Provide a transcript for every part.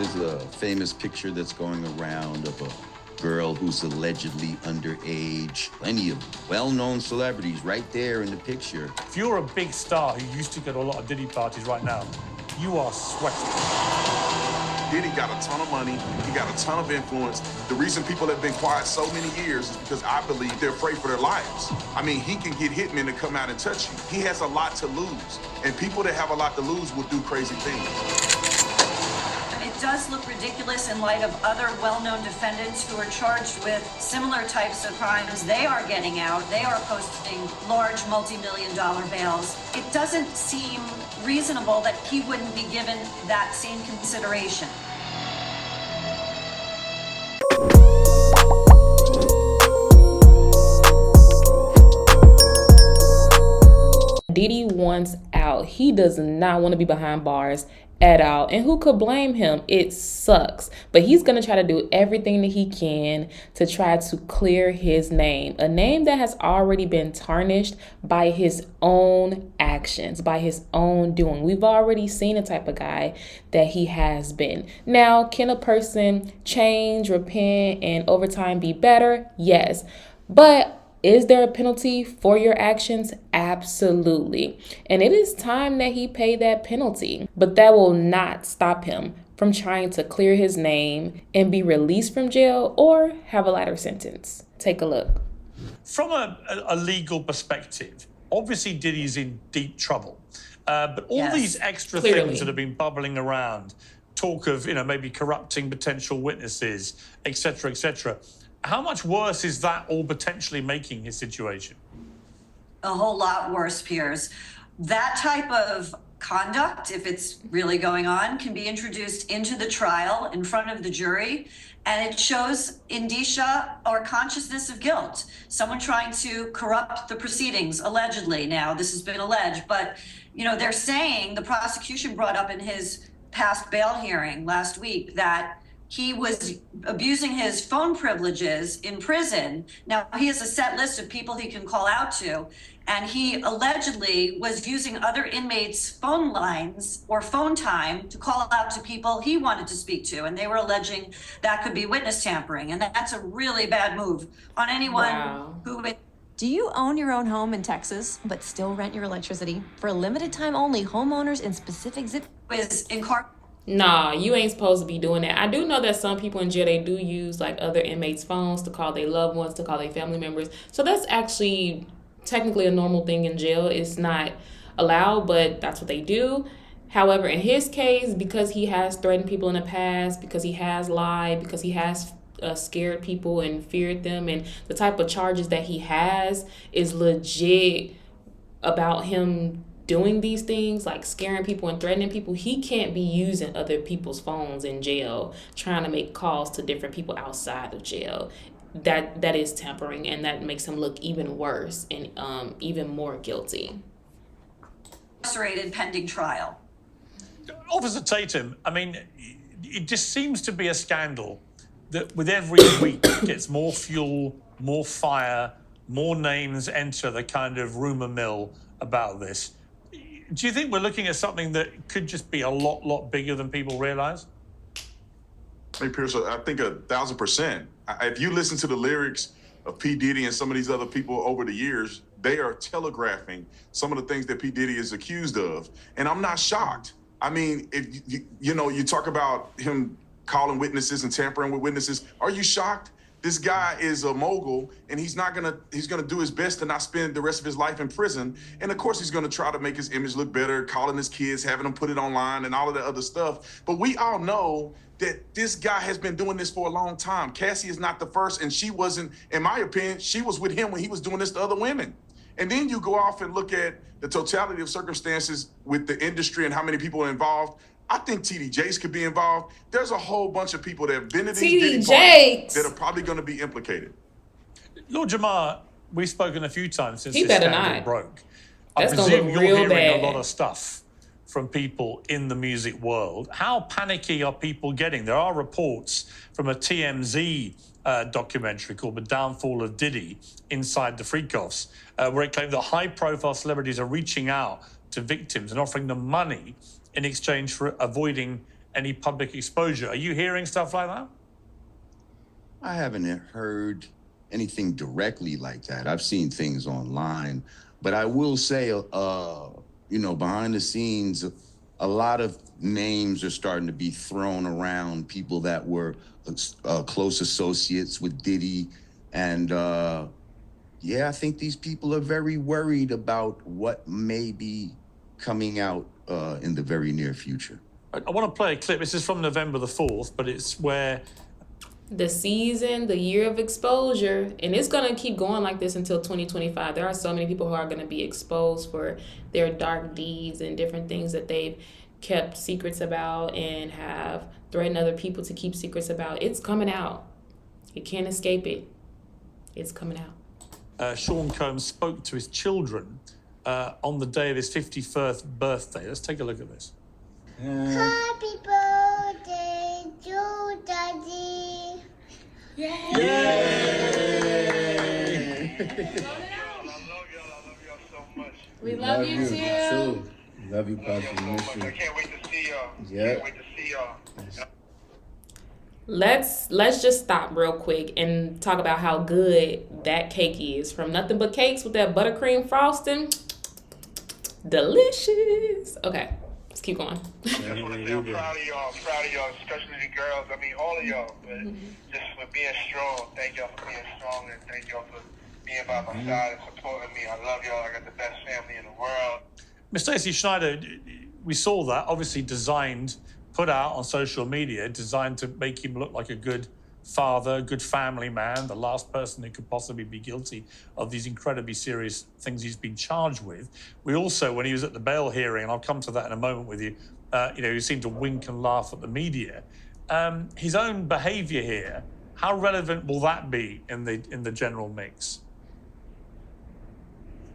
There's a famous picture that's going around of a girl who's allegedly underage. Plenty of well-known celebrities right there in the picture. If you're a big star who used to go to a lot of Diddy parties right now, you are sweating. Diddy got a ton of money. He got a ton of influence. The reason people have been quiet so many years is because I believe they're afraid for their lives. I mean, he can get hitmen to come out and touch you. He has a lot to lose. And people that have a lot to lose will do crazy things. It does look ridiculous in light of other well-known defendants who are charged with similar types of crimes. They are getting out. They are posting large multi-million-dollar bails. It doesn't seem reasonable that he wouldn't be given that same consideration. Diddy wants out. He does not want to be behind bars at all. And who could blame him? It sucks. But he's going to try to do everything that he can to try to clear his name. A name that has already been tarnished by his own actions, by his own doing. We've already seen the type of guy that he has been. Now, can a person change, repent, and over time be better? Yes. But is there a penalty for your actions? Absolutely. And it is time that he pay that penalty. But that will not stop him from trying to clear his name and be released from jail or have a lighter sentence. Take a look. From a legal perspective, obviously Diddy's in deep trouble. But all these extra things that have been bubbling around, talk of, maybe corrupting potential witnesses, et cetera, et cetera. How much worse is that all potentially making his situation? A whole lot worse, Piers. That type of conduct, if it's really going on, can be introduced into the trial in front of the jury, and it shows indicia or consciousness of guilt. Someone trying to corrupt the proceedings, allegedly. Now, this has been alleged, but they're saying, the prosecution brought up in his past bail hearing last week that he was abusing his phone privileges in prison. Now, he has a set list of people he can call out to, and he allegedly was using other inmates' phone lines or phone time to call out to people he wanted to speak to, and they were alleging that could be witness tampering, and that's a really bad move on anyone who... Do you own your own home in Texas, but still rent your electricity? For a limited time only, homeowners in specific zip... ...is incorporated. Nah, you ain't supposed to be doing that. I do know that some people in jail, they do use like other inmates' phones to call their loved ones, to call their family members. So that's actually technically a normal thing in jail. It's not allowed, but that's what they do. However, in his case, because he has threatened people in the past, because he has lied, because he has scared people and feared them, and the type of charges that he has is legit about him doing these things, like scaring people and threatening people. He can't be using other people's phones in jail, trying to make calls to different people outside of jail. That is tampering, and that makes him look even worse and even more guilty. Incarcerated pending trial. Officer Tatum, I mean, it just seems to be a scandal that with every week gets more fuel, more fire, more names enter the kind of rumor mill about this. Do you think we're looking at something that could just be a lot bigger than people realize? Hey, Piers, I think 1,000%. If you listen to the lyrics of P. Diddy and some of these other people over the years, they are telegraphing some of the things that P. Diddy is accused of. And I'm not shocked. I mean, if you talk about him calling witnesses and tampering with witnesses, are you shocked? This guy is a mogul, and he's gonna do his best to not spend the rest of his life in prison. And of course, he's gonna try to make his image look better, calling his kids, having them put it online, and all of that other stuff. But we all know that this guy has been doing this for a long time. Cassie is not the first, and she wasn't, in my opinion, she was with him when he was doing this to other women. And then you go off and look at the totality of circumstances with the industry and how many people are involved. I think TD Jakes could be involved. There's a whole bunch of people that have been to these Diddy parties that are probably going to be implicated. Lord Jamar, we've spoken a few times since He this better scandal not. broke. That's I gonna presume look you're real hearing bad. a lot of stuff from people in the music world. How panicky are people getting? There are reports from a TMZ documentary called The Downfall of Diddy, Inside the Freak-Offs, where it claimed that high-profile celebrities are reaching out to victims and offering them money in exchange for avoiding any public exposure. Are you hearing stuff like that? I haven't heard anything directly like that. I've seen things online, but I will say, behind the scenes, a lot of names are starting to be thrown around, people that were close associates with Diddy. And I think these people are very worried about what may be coming out in the very near future. I want to play a clip. This is from November the 4th, but it's where the season, the year of exposure, and it's going to keep going like this until 2025. There are so many people who are going to be exposed for their dark deeds and different things that they've kept secrets about and have threatened other people to keep secrets about. It's coming out. You can't escape it. It's coming out. Sean Combs spoke to his children on the day of his 51st birthday. Let's take a look at this. Happy birthday to Daddy. Yay! Yay! I love y'all so much. We love you too. Love you, Pops. I can't wait to see y'all. Yeah. Can't wait to see y'all. Let's just stop real quick and talk about how good that cake is. From Nothing But Cakes with that buttercream frosting. Delicious. Okay, let's keep going. I just want to say I'm proud of y'all, especially the girls. I mean, all of y'all, just for being strong. Thank y'all for being strong, and thank y'all for being by my side and supporting me. I love y'all. I got the best family in the world. Miss Stacey Schneider, we saw that, obviously put out on social media, designed to make him look like a good father, good family man, the last person who could possibly be guilty of these incredibly serious things he's been charged with. We also, when he was at the bail hearing, and I'll come to that in a moment with you, he seemed to wink and laugh at the media. His own behavior here, how relevant will that be in the general mix?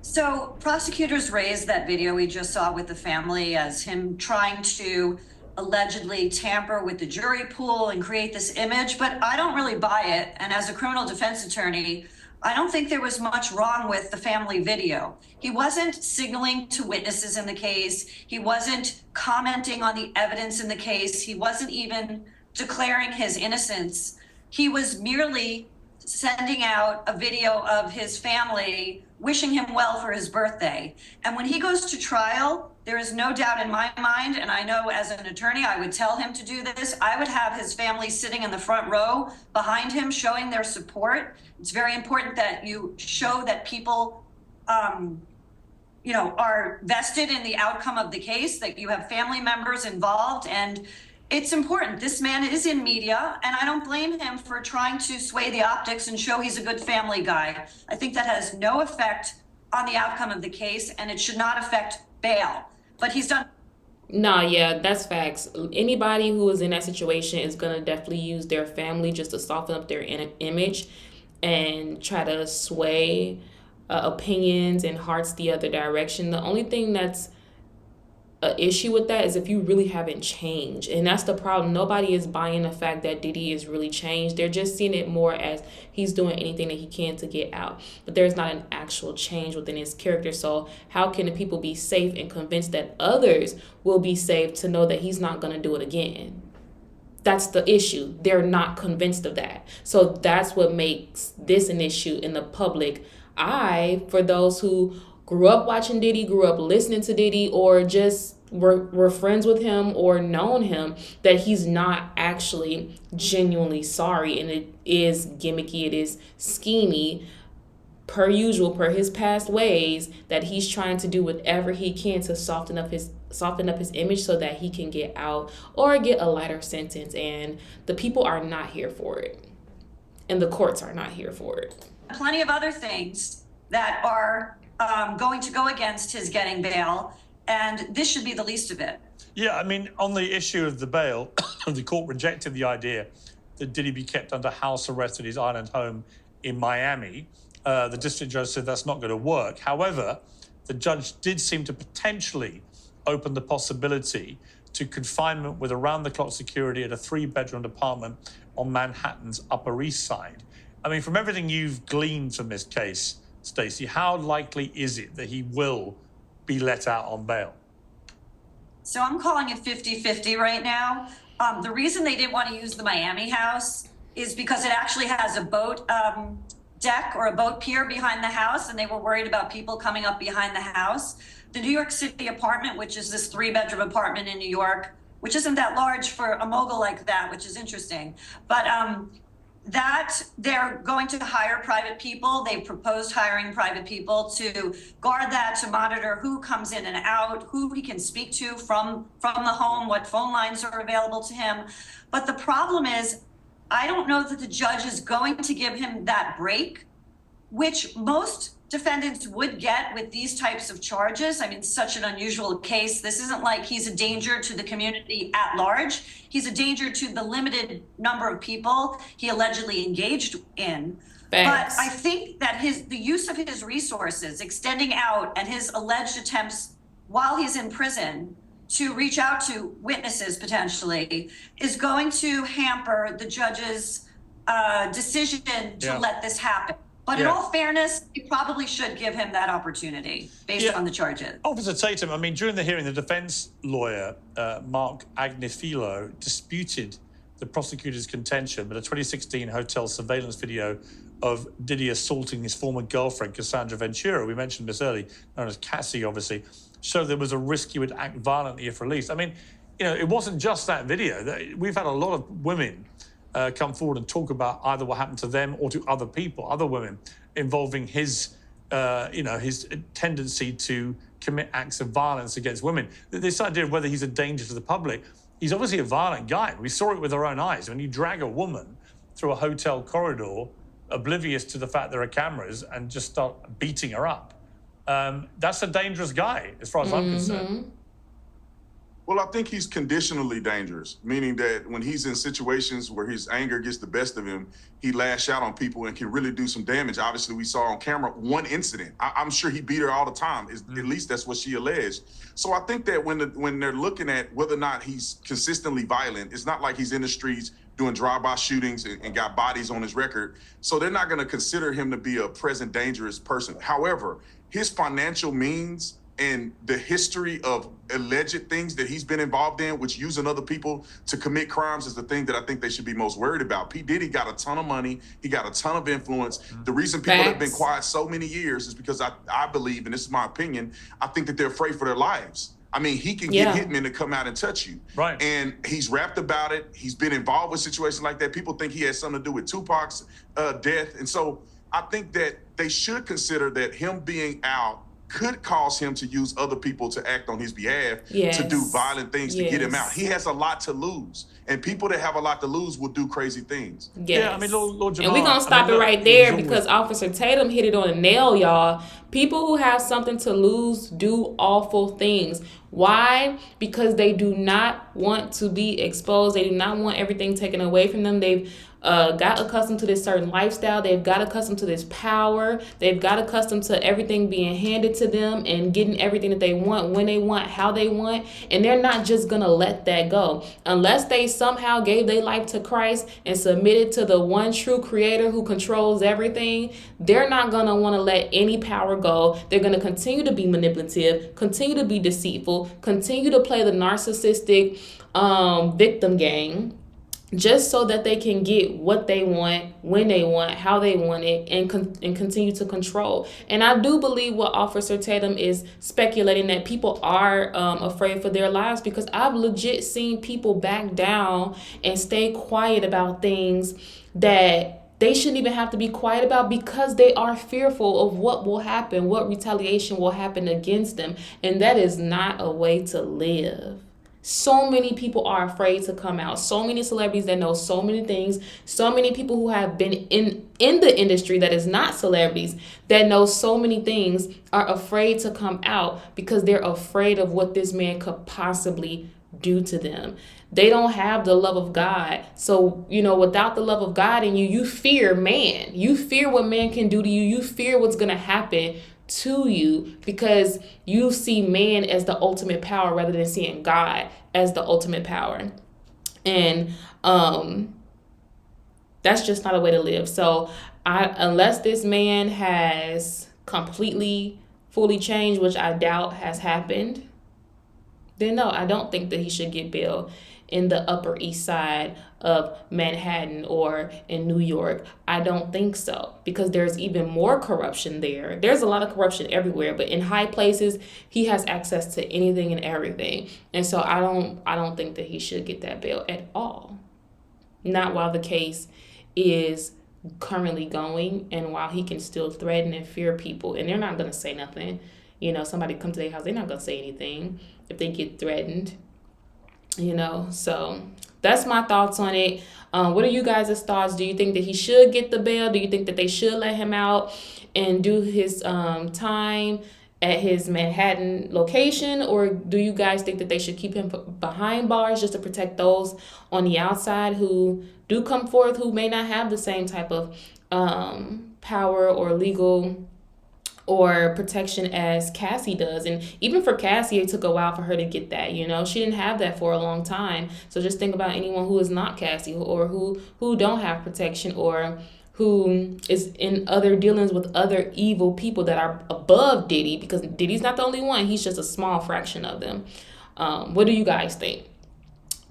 So prosecutors raised that video we just saw with the family as him trying to allegedly tamper with the jury pool and create this image, but I don't really buy it. And as a criminal defense attorney, I don't think there was much wrong with the family video. He wasn't signaling to witnesses in the case. He wasn't commenting on the evidence in the case. He wasn't even declaring his innocence. He was merely sending out a video of his family wishing him well for his birthday. And when he goes to trial, there is no doubt in my mind, and I know as an attorney, I would tell him to do this. I would have his family sitting in the front row behind him, showing their support. It's very important that you show that people, are vested in the outcome of the case, that you have family members involved. And it's important. This man is in media, and I don't blame him for trying to sway the optics and show he's a good family guy. I think that has no effect on the outcome of the case, and it should not affect bail. But he's done. No, yeah, that's facts. Anybody who is in that situation is going to definitely use their family just to soften up their image and try to sway opinions and hearts the other direction. The only thing that's an issue with that is if you really haven't changed. And that's the problem. Nobody is buying the fact that Diddy is really changed. They're just seeing it more as he's doing anything that he can to get out. But there's not an actual change within his character. So how can the people be safe and convinced that others will be safe to know that he's not going to do it again? That's the issue. They're not convinced of that. So that's what makes this an issue in the public eye for those who grew up watching Diddy, grew up listening to Diddy, or just were friends with him or known him, that he's not actually genuinely sorry. And it is gimmicky, it is schemy, per usual, per his past ways, that he's trying to do whatever he can to soften up his image so that he can get out or get a lighter sentence. And the people are not here for it. And the courts are not here for it. Plenty of other things that are going to go against his getting bail, and this should be the least of it. Yeah, I mean, on the issue of the bail, the court rejected the idea that Diddy be kept under house arrest at his island home in Miami. The district judge said that's not going to work. However, the judge did seem to potentially open the possibility to confinement with around-the-clock security at a 3-bedroom apartment on Manhattan's Upper East Side. I mean, from everything you've gleaned from this case, Stacey, how likely is it that he will be let out on bail? So I'm calling it 50-50 right now. The reason they didn't want to use the Miami house is because it actually has a boat deck or a boat pier behind the house, and they were worried about people coming up behind the house. The New York City apartment, which is this 3-bedroom apartment in New York, which isn't that large for a mogul like that, which is interesting. But that they're going to hire private people. They proposed hiring private people to guard that, to monitor who comes in and out, who he can speak to from the home, what phone lines are available to him. But the problem is, I don't know that the judge is going to give him that break, which most defendants would get with these types of charges. I mean, such an unusual case. This isn't like he's a danger to the community at large. He's a danger to the limited number of people he allegedly engaged in. Thanks. But I think that the use of his resources, extending out, and his alleged attempts while he's in prison to reach out to witnesses potentially is going to hamper the judge's decision to let this happen. But in all fairness, you probably should give him that opportunity based on the charges. Officer Tatum, I mean, during the hearing, the defense lawyer, Mark Agnifilo, disputed the prosecutor's contention that a 2016 hotel surveillance video of Diddy assaulting his former girlfriend, Cassandra Ventura, we mentioned this earlier, known as Cassie, obviously, showed there was a risk he would act violently if released. I mean, you know, it wasn't just that video. We've had a lot of women come forward and talk about either what happened to them or to other people, other women, involving his, his tendency to commit acts of violence against women. This idea of whether he's a danger to the public, he's obviously a violent guy. We saw it with our own eyes. When you drag a woman through a hotel corridor, oblivious to the fact there are cameras, and just start beating her up, that's a dangerous guy, as far as I'm concerned. Well, I think he's conditionally dangerous, meaning that when he's in situations where his anger gets the best of him, he lash out on people and can really do some damage. Obviously, we saw on camera one incident. I'm sure he beat her all the time. At least that's what she alleged. So I think that when they're looking at whether or not he's consistently violent, it's not like he's in the streets doing drive-by shootings and got bodies on his record. So they're not going to consider him to be a present dangerous person. However, his financial means and the history of alleged things that he's been involved in, which using other people to commit crimes, is the thing that I think they should be most worried about. P. Diddy got a ton of money. He got a ton of influence. The reason people have been quiet so many years is because I believe, and this is my opinion, I think that they're afraid for their lives. I mean, he can get hitmen to come out and touch you. Right. And he's rapped about it. He's been involved with situations like that. People think he has something to do with Tupac's death. And so I think that they should consider that him being out could cause him to use other people to act on his behalf, to do violent things to get him out. He has a lot to lose. And people that have a lot to lose will do crazy things. Yeah, I mean, Lord Jamar, and we're going to stop it right there because Officer Tatum hit it on the nail, y'all. People who have something to lose do awful things. Why? Because they do not want to be exposed. They do not want everything taken away from them. They've got accustomed to this certain lifestyle. They've got accustomed to this power. They've got accustomed to everything being handed to them and getting everything that they want, when they want, how they want. And they're not just going to let that go. Unless they somehow gave their life to Christ and submitted to the one true creator who controls everything, they're not going to want to let any power go. They're going to continue to be manipulative, continue to be deceitful, continue to play the narcissistic victim game, just so that they can get what they want, when they want, how they want it, and continue to control. And I do believe what Officer Tatum is speculating, that people are afraid for their lives, because I've legit seen people back down and stay quiet about things that they shouldn't even have to be quiet about, because they are fearful of what will happen, what retaliation will happen against them. And that is not a way to live. So many people are afraid to come out. So many celebrities that know so many things. So many people who have been in the industry that is not celebrities that know so many things are afraid to come out because they're afraid of what this man could possibly do to them. They don't have the love of God. So, without the love of God in you, you fear man. You fear what man can do to you. You fear what's going to happen to you, because you see man as the ultimate power rather than seeing God as the ultimate power. And that's just not a way to live. So unless this man has completely fully changed, which I doubt has happened, then no, I don't think that he should get bail in the Upper East Side of Manhattan or in New York. I don't think so, because there's even more corruption there. There's a lot of corruption everywhere, but in high places, he has access to anything and everything. And so I don't think that he should get that bail at all. Not while the case is currently going and while he can still threaten and fear people, and they're not going to say nothing. You know, somebody come to their house, they're not going to say anything if they get threatened, you know. So that's my thoughts on it. What are you guys' thoughts? Do you think that he should get the bail? Do you think that they should let him out and do his time at his Manhattan location? Or do you guys think that they should keep him behind bars just to protect those on the outside who do come forth, who may not have the same type of power or legal or protection as Cassie does? And even for Cassie, it took a while for her to get that. You know, she didn't have that for a long time. So just think about anyone who is not Cassie, or who don't have protection, or who is in other dealings with other evil people that are above Diddy, because Diddy's not the only one. He's just a small fraction of them. What do you guys think?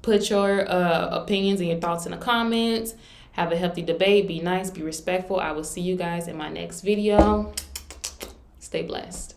Put your opinions and your thoughts in the comments. Have a healthy debate. Be nice. Be respectful. I will see you guys in my next video. Stay blessed.